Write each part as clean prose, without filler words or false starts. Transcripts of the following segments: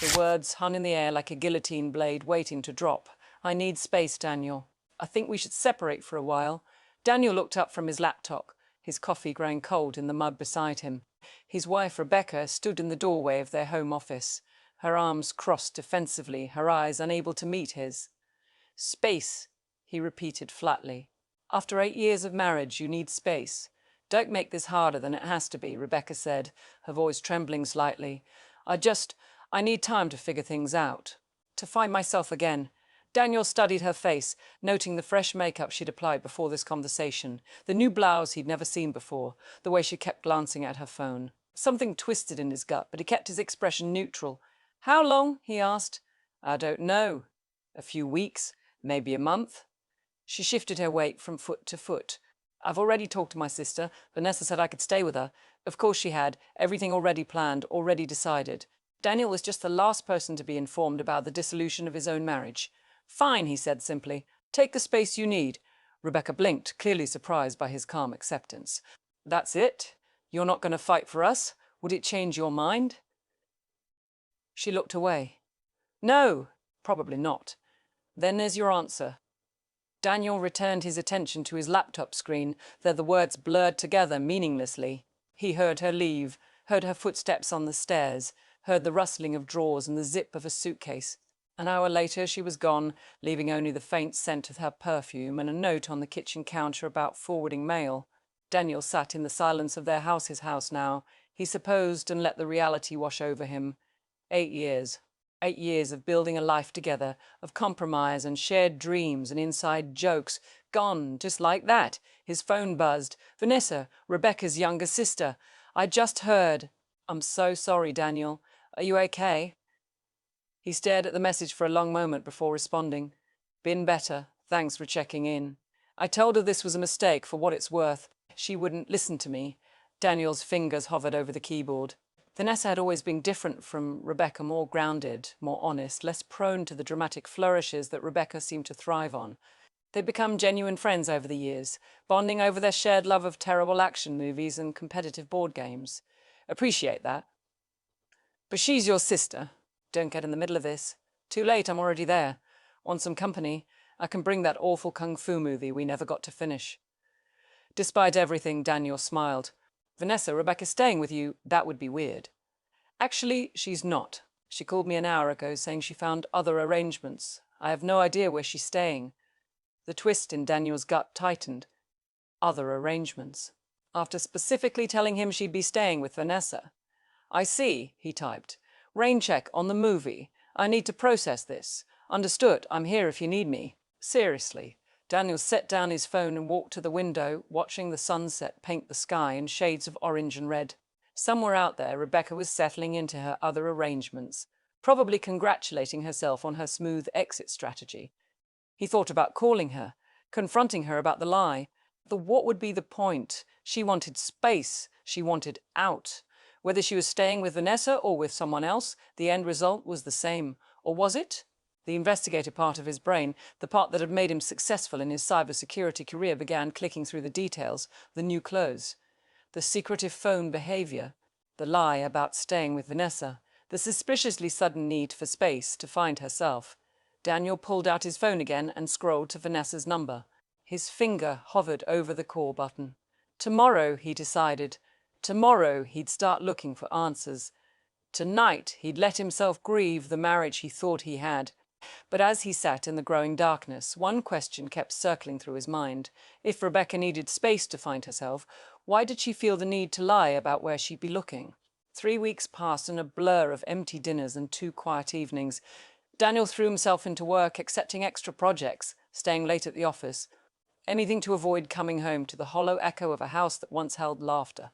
The words hung in the air like a guillotine blade waiting to drop. I need space, Daniel. I think we should separate for a while. Daniel looked up from his laptop, his coffee growing cold in the mud beside him. His wife, Rebecca, stood in the doorway of their home office, her arms crossed defensively, her eyes unable to meet his. Space, he repeated flatly. After 8 years of marriage, you need space. Don't make this harder than it has to be, Rebecca said, her voice trembling slightly. I need time to figure things out. To find myself again. Daniel studied her face, noting the fresh makeup she'd applied before this conversation, the new blouse he'd never seen before, the way she kept glancing at her phone. Something twisted in his gut, but he kept his expression neutral. How long? He asked. I don't know. A few weeks, maybe a month. She shifted her weight from foot to foot. I've already talked to my sister. Vanessa said I could stay with her. Of course she had. Everything already planned, already decided. Daniel was just the last person to be informed about the dissolution of his own marriage. Fine, he said simply. Take the space you need. Rebecca blinked, clearly surprised by his calm acceptance. That's it? You're not going to fight for us? Would it change your mind? She looked away. No, probably not. Then there's your answer. Daniel returned his attention to his laptop screen, though the words blurred together meaninglessly. He heard her leave, heard her footsteps on the stairs, heard the rustling of drawers and the zip of a suitcase. An hour later she was gone, leaving only the faint scent of her perfume and a note on the kitchen counter about forwarding mail. Daniel sat in the silence of their house's house now. He supposed and let the reality wash over him. 8 years. 8 years of building a life together, of compromise and shared dreams and inside jokes. Gone, just like that. His phone buzzed. Vanessa, Rebecca's younger sister. I just heard. I'm so sorry, Daniel. Are you okay? He stared at the message for a long moment before responding. Been better. Thanks for checking in. I told her this was a mistake for what it's worth. She wouldn't listen to me. Daniel's fingers hovered over the keyboard. Vanessa had always been different from Rebecca, more grounded, more honest, less prone to the dramatic flourishes that Rebecca seemed to thrive on. They'd become genuine friends over the years, bonding over their shared love of terrible action movies and competitive board games. Appreciate that. But she's your sister. Don't get in the middle of this. Too late, I'm already there. Want some company? I can bring that awful kung fu movie we never got to finish. Despite everything, Daniel smiled. Vanessa, Rebecca's staying with you. That would be weird. Actually, she's not. She called me an hour ago saying she found other arrangements. I have no idea where she's staying. The twist in Daniel's gut tightened. Other arrangements. After specifically telling him she'd be staying with Vanessa. I see, he typed. Rain check on the movie. I need to process this. Understood, I'm here if you need me. Seriously. Daniel set down his phone and walked to the window, watching the sunset paint the sky in shades of orange and red. Somewhere out there, Rebecca was settling into her other arrangements, probably congratulating herself on her smooth exit strategy. He thought about calling her, confronting her about the lie. What would be the point? She wanted space. She wanted out. Whether she was staying with Vanessa or with someone else, the end result was the same. Or was it? The investigator part of his brain, the part that had made him successful in his cybersecurity career, began clicking through the details, the new clothes, the secretive phone behavior, the lie about staying with Vanessa, the suspiciously sudden need for space to find herself. Daniel pulled out his phone again and scrolled to Vanessa's number. His finger hovered over the call button. Tomorrow, he decided. Tomorrow, he'd start looking for answers. Tonight, he'd let himself grieve the marriage he thought he had. But as he sat in the growing darkness, one question kept circling through his mind. If Rebecca needed space to find herself, why did she feel the need to lie about where she'd be looking? 3 weeks passed in a blur of empty dinners and 2 quiet evenings. Daniel threw himself into work, accepting extra projects, staying late at the office. Anything to avoid coming home to the hollow echo of a house that once held laughter.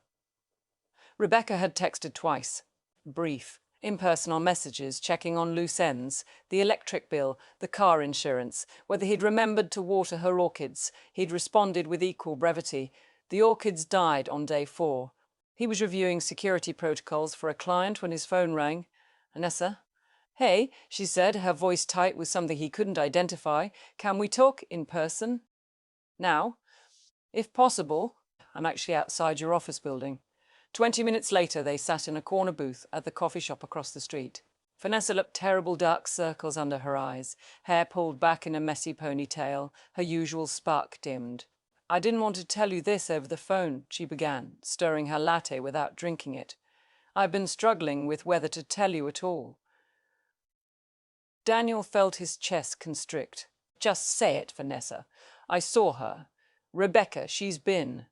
Rebecca had texted twice. Brief. Impersonal messages, checking on loose ends, the electric bill, the car insurance, whether he'd remembered to water her orchids. He'd responded with equal brevity. The orchids died on day 4. He was reviewing security protocols for a client when his phone rang. Vanessa? Hey, she said, her voice tight with something he couldn't identify. Can we talk in person? Now? If possible. I'm actually outside your office building. 20 minutes later, they sat in a corner booth at the coffee shop across the street. Vanessa looked terrible dark circles under her eyes, hair pulled back in a messy ponytail, her usual spark dimmed. I didn't want to tell you this over the phone, she began, stirring her latte without drinking it. I've been struggling with whether to tell you at all. Daniel felt his chest constrict. Just say it, Vanessa. I saw her. Rebecca, she's been.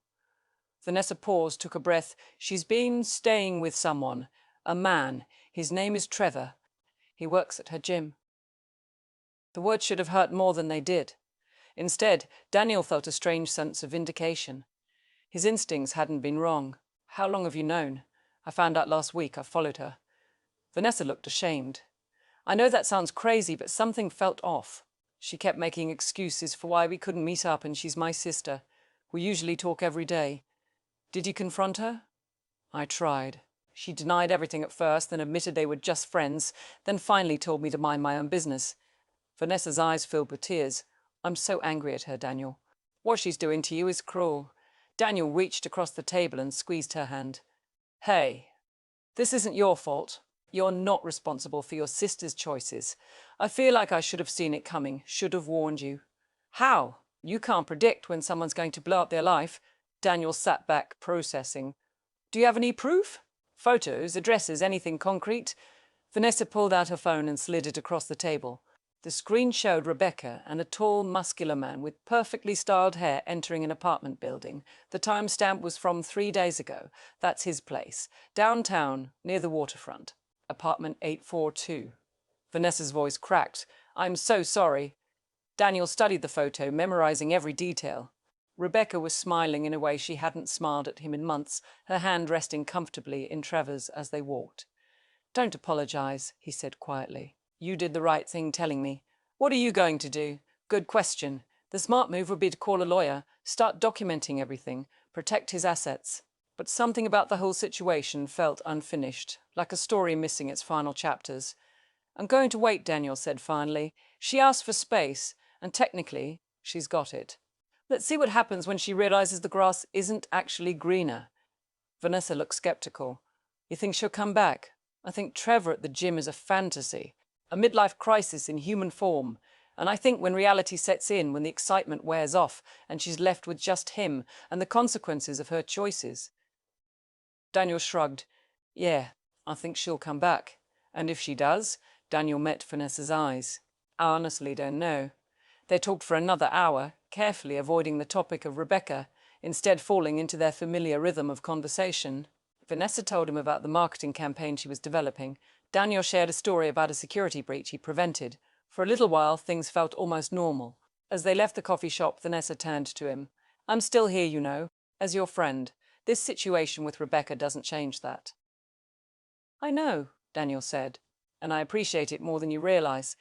Vanessa paused, took a breath. She's been staying with someone. A man. His name is Trevor. He works at her gym. The words should have hurt more than they did. Instead, Daniel felt a strange sense of vindication. His instincts hadn't been wrong. How long have you known? I found out last week. I followed her. Vanessa looked ashamed. I know that sounds crazy, but something felt off. She kept making excuses for why we couldn't meet up, and she's my sister. We usually talk every day. Did you confront her? I tried. She denied everything at first, then admitted they were just friends, then finally told me to mind my own business. Vanessa's eyes filled with tears. I'm so angry at her, Daniel. What she's doing to you is cruel. Daniel reached across the table and squeezed her hand. Hey, this isn't your fault. You're not responsible for your sister's choices. I feel like I should have seen it coming, should have warned you. How? You can't predict when someone's going to blow up their life. Daniel sat back, processing. Do you have any proof? Photos, addresses, anything concrete? Vanessa pulled out her phone and slid it across the table. The screen showed Rebecca and a tall, muscular man with perfectly styled hair entering an apartment building. The timestamp was from 3 days ago. That's his place. Downtown, near the waterfront. Apartment 842. Vanessa's voice cracked. I'm so sorry. Daniel studied the photo, memorizing every detail. Rebecca was smiling in a way she hadn't smiled at him in months, her hand resting comfortably in Trevor's as they walked. Don't apologize, he said quietly. You did the right thing telling me. What are you going to do? Good question. The smart move would be to call a lawyer, start documenting everything, protect his assets. But something about the whole situation felt unfinished, like a story missing its final chapters. I'm going to wait, Daniel said finally. She asked for space, and technically, she's got it. Let's see what happens when she realizes the grass isn't actually greener. Vanessa looked skeptical. You think she'll come back? I think Trevor at the gym is a fantasy, a midlife crisis in human form. And I think when reality sets in, when the excitement wears off, and she's left with just him and the consequences of her choices. Daniel shrugged. Yeah, I think she'll come back. And if she does? Daniel met Vanessa's eyes. I honestly don't know. They talked for another hour, carefully avoiding the topic of Rebecca, instead falling into their familiar rhythm of conversation. Vanessa told him about the marketing campaign she was developing. Daniel shared a story about a security breach he prevented. For a little while, things felt almost normal. As they left the coffee shop, Vanessa turned to him. I'm still here, you know, as your friend. This situation with Rebecca doesn't change that. I know, Daniel said, and I appreciate it more than you realize.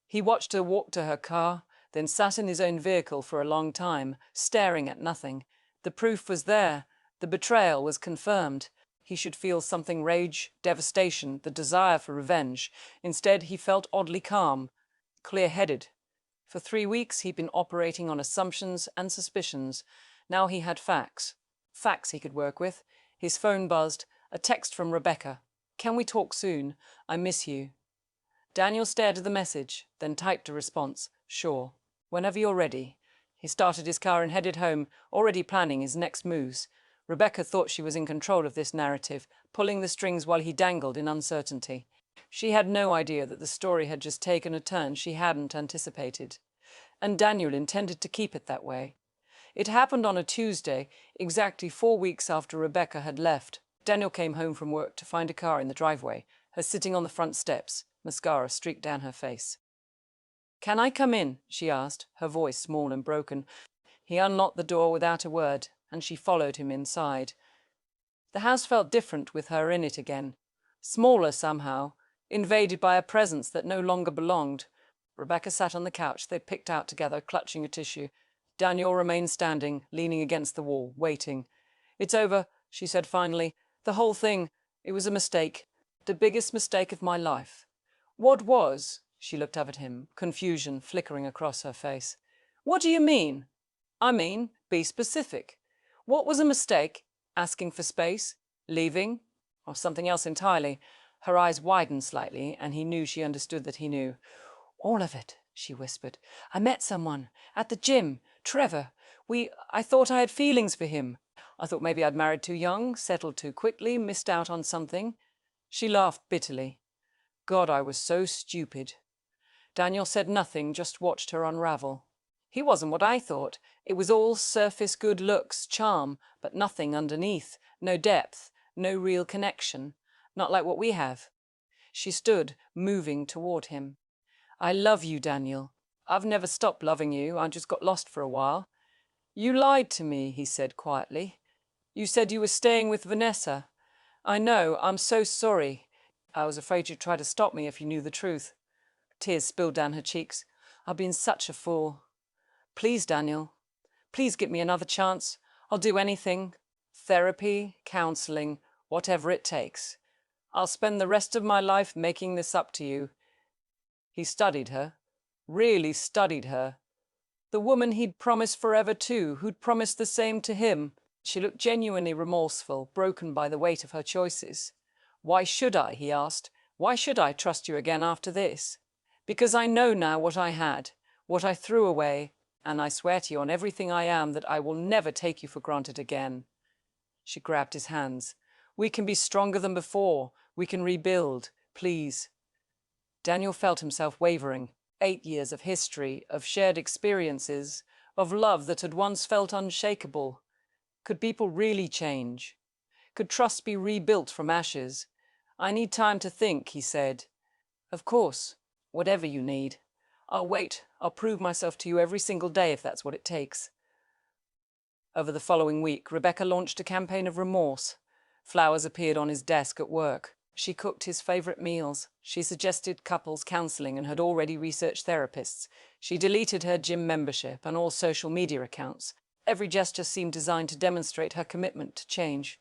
He watched her walk to her car, then sat in his own vehicle for a long time, staring at nothing. The proof was there. The betrayal was confirmed. He should feel something: rage, devastation, the desire for revenge. Instead, he felt oddly calm, clear-headed. For 3 weeks, he'd been operating on assumptions and suspicions. Now he had facts. Facts he could work with. His phone buzzed. A text from Rebecca. Can we talk soon? I miss you. Daniel stared at the message, then typed a response. Sure. Whenever you're ready. He started his car and headed home, already planning his next moves. Rebecca thought she was in control of this narrative, pulling the strings while he dangled in uncertainty. She had no idea that the story had just taken a turn she hadn't anticipated. And Daniel intended to keep it that way. It happened on a Tuesday, exactly 4 weeks after Rebecca had left. Daniel came home from work to find a car in the driveway, her sitting on the front steps, mascara streaked down her face. Can I come in? She asked, her voice small and broken. He unlocked the door without a word, and she followed him inside. The house felt different with her in it again. Smaller somehow, invaded by a presence that no longer belonged. Rebecca sat on the couch they'd picked out together, clutching a tissue. Daniel remained standing, leaning against the wall, waiting. It's over, she said finally. The whole thing, it was a mistake. The biggest mistake of my life. What was? She looked up at him, confusion flickering across her face. What do you mean? I mean, be specific. What was a mistake? Asking for space? Leaving? Or something else entirely? Her eyes widened slightly, and he knew she understood that he knew. "All of it," she whispered. "I met someone at the gym. Trevor. I thought I had feelings for him. I thought maybe I'd married too young, settled too quickly, missed out on something." She laughed bitterly. God, I was so stupid. Daniel said nothing, just watched her unravel. He wasn't what I thought. It was all surface good looks, charm, but nothing underneath. No depth, no real connection. Not like what we have. She stood, moving toward him. "I love you, Daniel. I've never stopped loving you. I just got lost for a while." "You lied to me," he said quietly. "You said you were staying with Vanessa. I know, I'm so sorry. I was afraid you'd try to stop me if you knew the truth." Tears spilled down her cheeks. "I've been such a fool. Please, Daniel, please give me another chance. I'll do anything. Therapy, counseling, whatever it takes. I'll spend the rest of my life making this up to you." He studied her, really studied her. The woman he'd promised forever to, who'd promised the same to him. She looked genuinely remorseful, broken by the weight of her choices. "Why should I?" he asked. "Why should I trust you again after this?" "Because I know now what I had, what I threw away, and I swear to you on everything I am that I will never take you for granted again." She grabbed his hands. "We can be stronger than before. We can rebuild. Please." Daniel felt himself wavering. 8 years of history, of shared experiences, of love that had once felt unshakable. Could people really change? Could trust be rebuilt from ashes? "I need time to think," he said. "Of course, whatever you need. I'll wait. I'll prove myself to you every single day if that's what it takes." Over the following week, Rebecca launched a campaign of remorse. Flowers appeared on his desk at work. She cooked his favorite meals. She suggested couples counseling and had already researched therapists. She deleted her gym membership and all social media accounts. Every gesture seemed designed to demonstrate her commitment to change.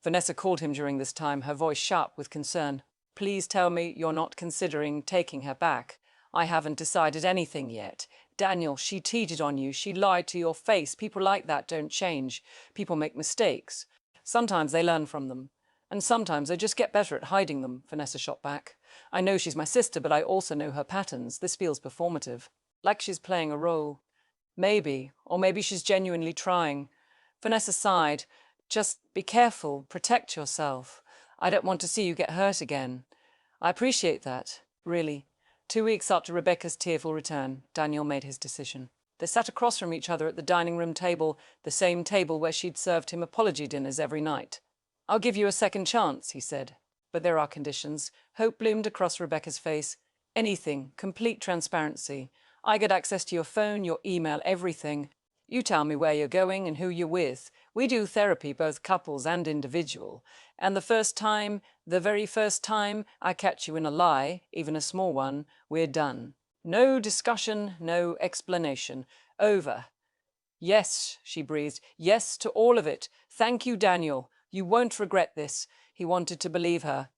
Vanessa called him during this time, her voice sharp with concern. "Please tell me you're not considering taking her back. I haven't decided anything yet. Daniel, she cheated on you. She lied to your face. People like that don't change. People make mistakes. Sometimes they learn from them. And sometimes they just get better at hiding them," Vanessa shot back. "I know she's my sister, but I also know her patterns. This feels performative. Like she's playing a role. Maybe, or maybe she's genuinely trying." Vanessa sighed. "Just be careful. Protect yourself. I don't want to see you get hurt again." "I appreciate that, really." 2 weeks after Rebecca's tearful return, Daniel made his decision. They sat across from each other at the dining room table, the same table where she'd served him apology dinners every night. "I'll give you a second chance," he said. "But there are conditions." Hope bloomed across Rebecca's face. "Anything, complete transparency. I get access to your phone, your email, everything. You tell me where you're going and who you're with. We do therapy, both couples and individual. And the very first time I catch you in a lie, even a small one, we're done. No discussion, no explanation. Over." "Yes," she breathed. "Yes to all of it. Thank you, Daniel. You won't regret this." He wanted to believe her.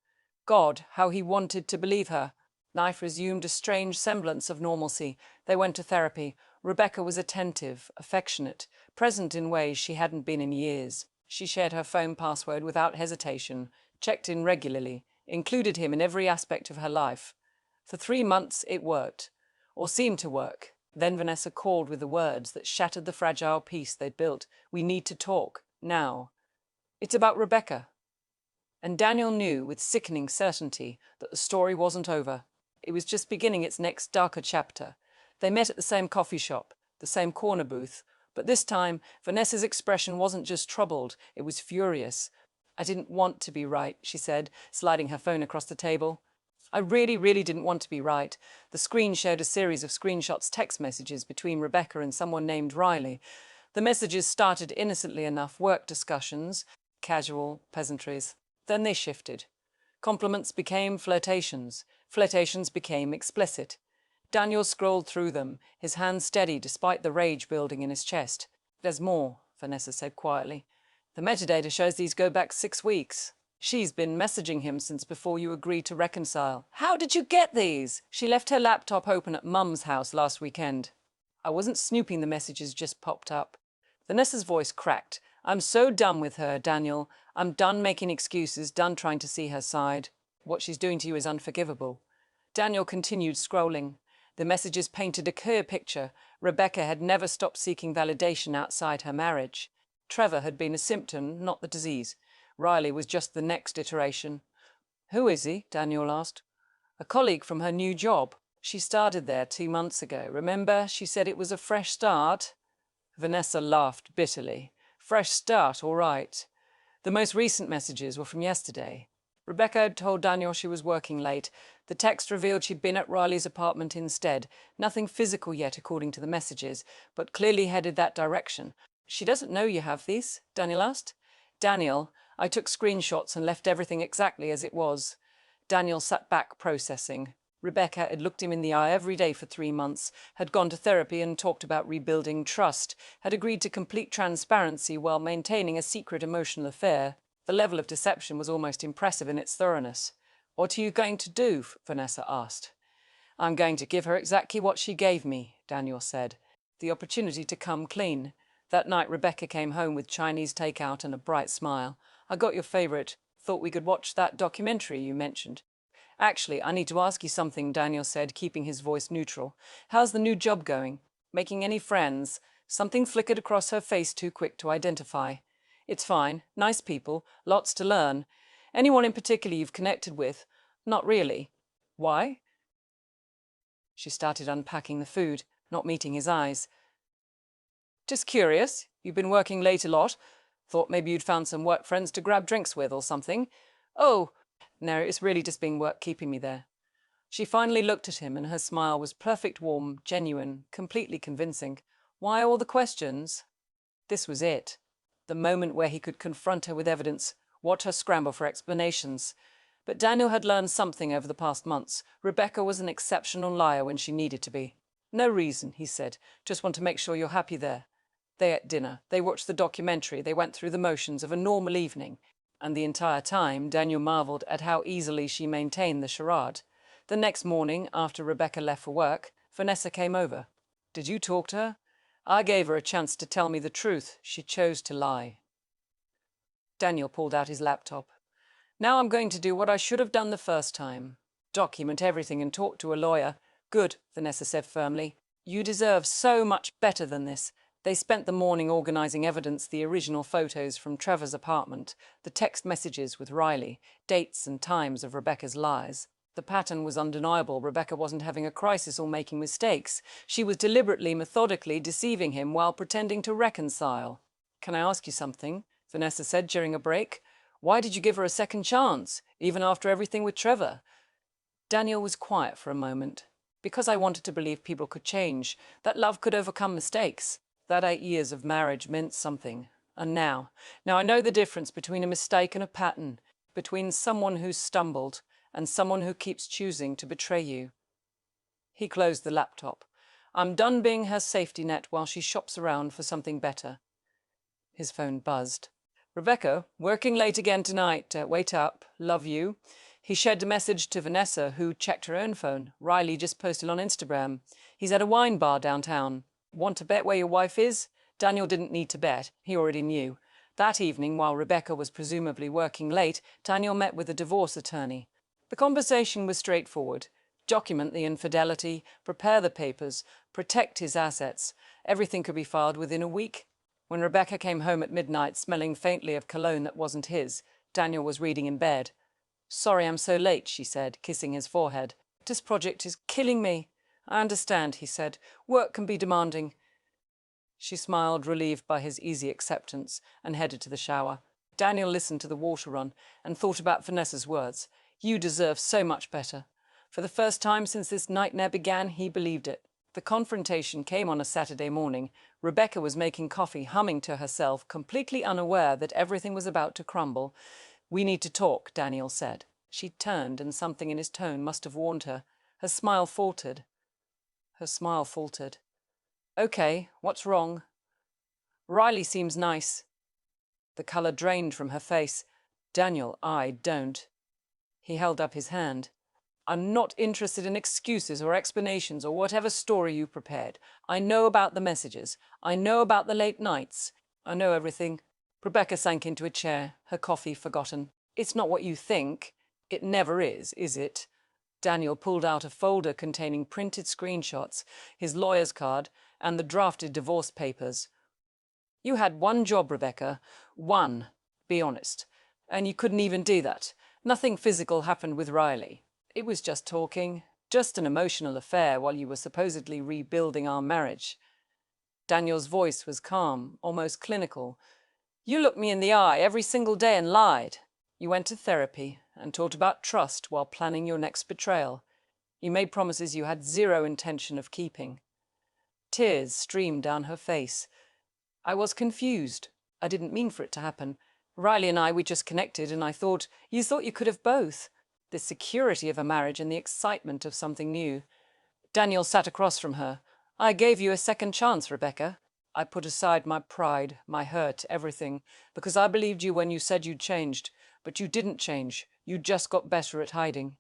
God, how he wanted to believe her. Life resumed a strange semblance of normalcy. They went to therapy. Rebecca was attentive, affectionate, present in ways she hadn't been in years. She shared her phone password without hesitation, checked in regularly, included him in every aspect of her life. For 3 months it worked, or seemed to work. Then Vanessa called with the words that shattered the fragile peace they'd built. "We need to talk, now. It's about Rebecca." And Daniel knew with sickening certainty that the story wasn't over. It was just beginning its next darker chapter. They met at the same coffee shop, the same corner booth, but this time Vanessa's expression wasn't just troubled, it was furious. "I didn't want to be right," she said, sliding her phone across the table. "I really, really didn't want to be right." The screen showed a series of screenshots, text messages between Rebecca and someone named Riley. The messages started innocently enough, work discussions, casual pleasantries. Then they shifted. Compliments became flirtations. Flirtations became explicit. Daniel scrolled through them, his hands steady despite the rage building in his chest. "There's more," Vanessa said quietly. "The metadata shows these go back 6 weeks. She's been messaging him since before you agreed to reconcile." "How did you get these?" "She left her laptop open at Mum's house last weekend. I wasn't snooping, the messages just popped up." Vanessa's voice cracked. "I'm so done with her, Daniel. I'm done making excuses, done trying to see her side." What she's doing to you is unforgivable. Daniel continued scrolling. The messages painted a clear picture. Rebecca had never stopped seeking validation outside her marriage. Trevor had been a symptom, not the disease. Riley was just the next iteration. "Who is he?" Daniel asked. "A colleague from her new job. She started there 2 months ago. Remember, she said it was a fresh start?" Vanessa laughed bitterly. "Fresh start, all right. The most recent messages were from yesterday. Rebecca had told Daniel she was working late. The text revealed she'd been at Riley's apartment instead. Nothing physical yet, according to the messages, but clearly headed that direction. "She doesn't know you have these?" Daniel asked. "Daniel, I took screenshots and left everything exactly as it was." Daniel sat back, processing. Rebecca had looked him in the eye every day for 3 months, had gone to therapy and talked about rebuilding trust, had agreed to complete transparency while maintaining a secret emotional affair. The level of deception was almost impressive in its thoroughness. "What are you going to do?" Vanessa asked. "I'm going to give her exactly what she gave me," Daniel said. "The opportunity to come clean." That night, Rebecca came home with Chinese takeout and a bright smile. "I got your favorite. Thought we could watch that documentary you mentioned." "Actually, I need to ask you something," Daniel said, keeping his voice neutral. "How's the new job going? Making any friends?" Something flickered across her face too quick to identify. "It's fine. Nice people. Lots to learn. Anyone in particular you've connected with?" "Not really." "Why?" She started unpacking the food, not meeting his eyes. "Just curious. You've been working late a lot. Thought maybe you'd found some work friends to grab drinks with or something." "Oh, no, it's really just been work keeping me there." She finally looked at him, and her smile was perfect, warm, genuine, completely convincing. Why all the questions? This was it. The moment where he could confront her with evidence, watch her scramble for explanations. But Daniel had learned something over the past months. Rebecca was an exceptional liar when she needed to be. "No reason," he said. "Just want to make sure you're happy there." They ate dinner. They watched the documentary. They went through the motions of a normal evening. And the entire time, Daniel marveled at how easily she maintained the charade. The next morning, after Rebecca left for work, Vanessa came over. "Did you talk to her?" "I gave her a chance to tell me the truth. She chose to lie." Daniel pulled out his laptop. "Now I'm going to do what I should have done the first time. Document everything and talk to a lawyer." "Good," Vanessa said firmly. "You deserve so much better than this." They spent the morning organizing evidence, the original photos from Trevor's apartment, the text messages with Riley, dates and times of Rebecca's lies. The pattern was undeniable. Rebecca wasn't having a crisis or making mistakes. She was deliberately, methodically deceiving him while pretending to reconcile. "Can I ask you something?" Vanessa said during a break. "Why did you give her a second chance, even after everything with Trevor?" Daniel was quiet for a moment. "Because I wanted to believe people could change, that love could overcome mistakes. That 8 years of marriage meant something. And now I know the difference between a mistake and a pattern, between someone who's stumbled and someone who keeps choosing to betray you." He closed the laptop. "I'm done being her safety net while she shops around for something better." His phone buzzed. "Rebecca, working late again tonight. Wait up. Love you." He shared a message to Vanessa, who checked her own phone. "Riley just posted on Instagram. He's at a wine bar downtown. Want to bet where your wife is?" Daniel didn't need to bet. He already knew. That evening, while Rebecca was presumably working late, Daniel met with a divorce attorney. The conversation was straightforward. Document the infidelity, prepare the papers, protect his assets. Everything could be filed within a week. When Rebecca came home at midnight, smelling faintly of cologne that wasn't his, Daniel was reading in bed. "Sorry I'm so late," she said, kissing his forehead. "This project is killing me." "I understand," he said. "Work can be demanding." She smiled, relieved by his easy acceptance, and headed to the shower. Daniel listened to the water run and thought about Vanessa's words. "You deserve so much better." For the first time since this nightmare began, he believed it. The confrontation came on a Saturday morning. Rebecca was making coffee, humming to herself, completely unaware that everything was about to crumble. "We need to talk," Daniel said. She turned, and something in his tone must have warned her. Her smile faltered. "Okay, what's wrong?" "Riley seems nice." The color drained from her face. "Daniel, I don't." He held up his hand. "I'm not interested in excuses or explanations or whatever story you prepared. I know about the messages. I know about the late nights. I know everything." Rebecca sank into a chair, her coffee forgotten. "It's not what you think." It never is it? Daniel pulled out a folder containing printed screenshots, his lawyer's card, and the drafted divorce papers. You had one job, Rebecca. One. Be honest. And you couldn't even do that. Nothing physical happened with Riley. It was just talking, just an emotional affair while you were supposedly rebuilding our marriage. Daniel's voice was calm, almost clinical. You looked me in the eye every single day and lied. You went to therapy and taught about trust while planning your next betrayal. You made promises you had zero intention of keeping. Tears streamed down her face. I was confused. I didn't mean for it to happen. Riley and I, we just connected, and I thought you could have both. The security of a marriage and the excitement of something new. Daniel sat across from her. I gave you a second chance, Rebecca. I put aside my pride, my hurt, everything, because I believed you when you said you'd changed. But you didn't change. You just got better at hiding.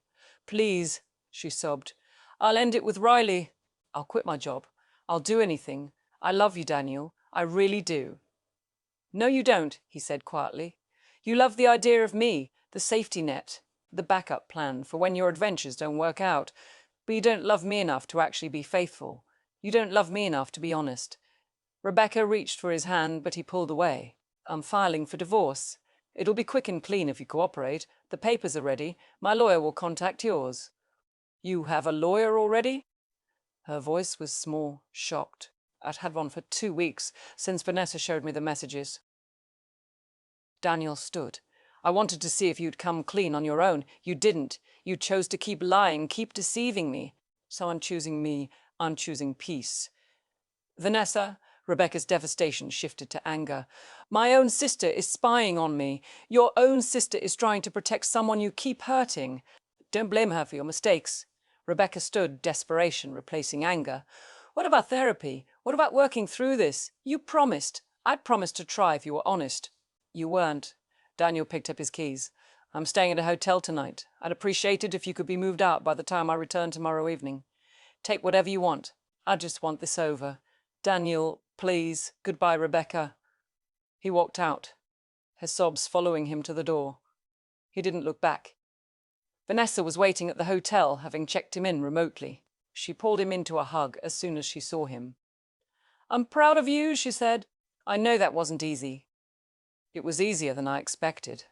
Please, she sobbed. I'll end it with Riley. I'll quit my job. I'll do anything. I love you, Daniel. I really do. No, you don't, he said quietly. You love the idea of me, the safety net, the backup plan for when your adventures don't work out. But you don't love me enough to actually be faithful. You don't love me enough to be honest. Rebecca reached for his hand, but he pulled away. I'm filing for divorce. It'll be quick and clean if you cooperate. The papers are ready. My lawyer will contact yours. You have a lawyer already? Her voice was small, shocked. I'd had one for 2 weeks, since Vanessa showed me the messages. Daniel stood. I wanted to see if you'd come clean on your own. You didn't. You chose to keep lying, keep deceiving me. So I'm choosing me. I'm choosing peace. Vanessa, Rebecca's devastation shifted to anger. My own sister is spying on me. Your own sister is trying to protect someone you keep hurting. Don't blame her for your mistakes. Rebecca stood, desperation replacing anger. What about therapy? What about working through this? You promised. I'd promised to try if you were honest. You weren't. Daniel picked up his keys. I'm staying at a hotel tonight. I'd appreciate it if you could be moved out by the time I return tomorrow evening. Take whatever you want. I just want this over. Daniel, please. Goodbye, Rebecca. He walked out, her sobs following him to the door. He didn't look back. Vanessa was waiting at the hotel, having checked him in remotely. She pulled him into a hug as soon as she saw him. I'm proud of you, she said. I know that wasn't easy. It was easier than I expected,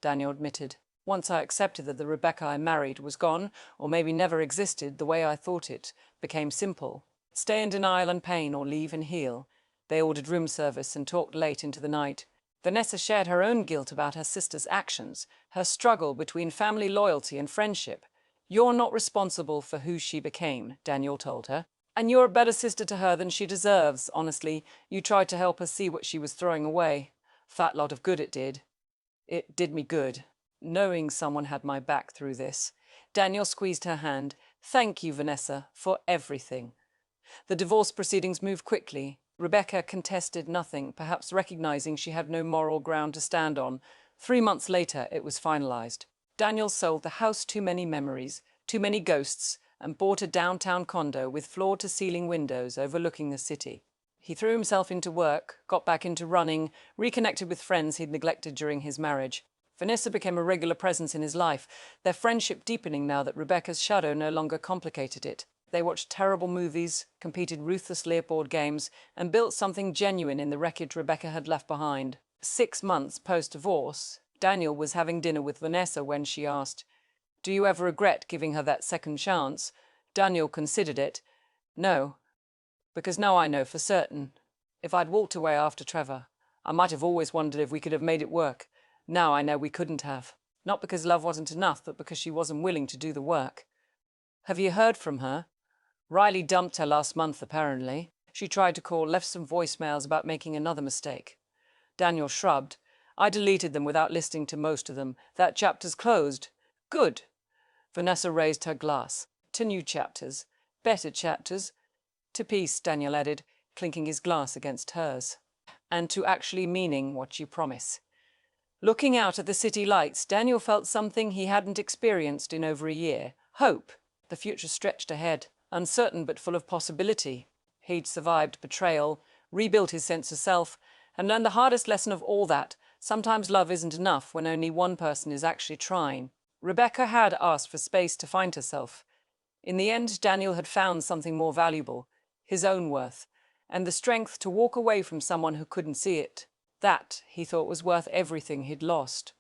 Daniel admitted. Once I accepted that the Rebecca I married was gone, or maybe never existed the way I thought it, became simple. Stay in denial and pain or leave and heal. They ordered room service and talked late into the night. Vanessa shared her own guilt about her sister's actions, her struggle between family loyalty and friendship. You're not responsible for who she became, Daniel told her. And you're a better sister to her than she deserves, honestly. You tried to help her see what she was throwing away. Fat lot of good it did. It did me good, knowing someone had my back through this. Daniel squeezed her hand. Thank you, Vanessa, for everything. The divorce proceedings moved quickly. Rebecca contested nothing, perhaps recognizing she had no moral ground to stand on. 3 months later, it was finalized. Daniel sold the house Too Many Memories, Too Many Ghosts, and bought a downtown condo with floor-to-ceiling windows overlooking the city. He threw himself into work, got back into running, reconnected with friends he'd neglected during his marriage. Vanessa became a regular presence in his life, their friendship deepening now that Rebecca's shadow no longer complicated it. They watched terrible movies, competed ruthlessly at board games, and built something genuine in the wreckage Rebecca had left behind. 6 months post-divorce, Daniel was having dinner with Vanessa when she asked, Do you ever regret giving her that second chance? Daniel considered it. No, because now I know for certain. If I'd walked away after Trevor, I might have always wondered if we could have made it work. Now I know we couldn't have. Not because love wasn't enough, but because she wasn't willing to do the work. Have you heard from her? Riley dumped her last month, apparently. She tried to call, left some voicemails about making another mistake. Daniel shrugged. I deleted them without listening to most of them. That chapter's closed. Good. Vanessa raised her glass. To new chapters. Better chapters. To peace, Daniel added, clinking his glass against hers. And to actually meaning what you promise. Looking out at the city lights, Daniel felt something he hadn't experienced in over a year. Hope. The future stretched ahead, uncertain but full of possibility. He'd survived betrayal, rebuilt his sense of self, and learned the hardest lesson of all that. Sometimes love isn't enough when only one person is actually trying. Rebecca had asked for space to find herself. In the end, Daniel had found something more valuable, his own worth, and the strength to walk away from someone who couldn't see it. That, he thought, was worth everything he'd lost.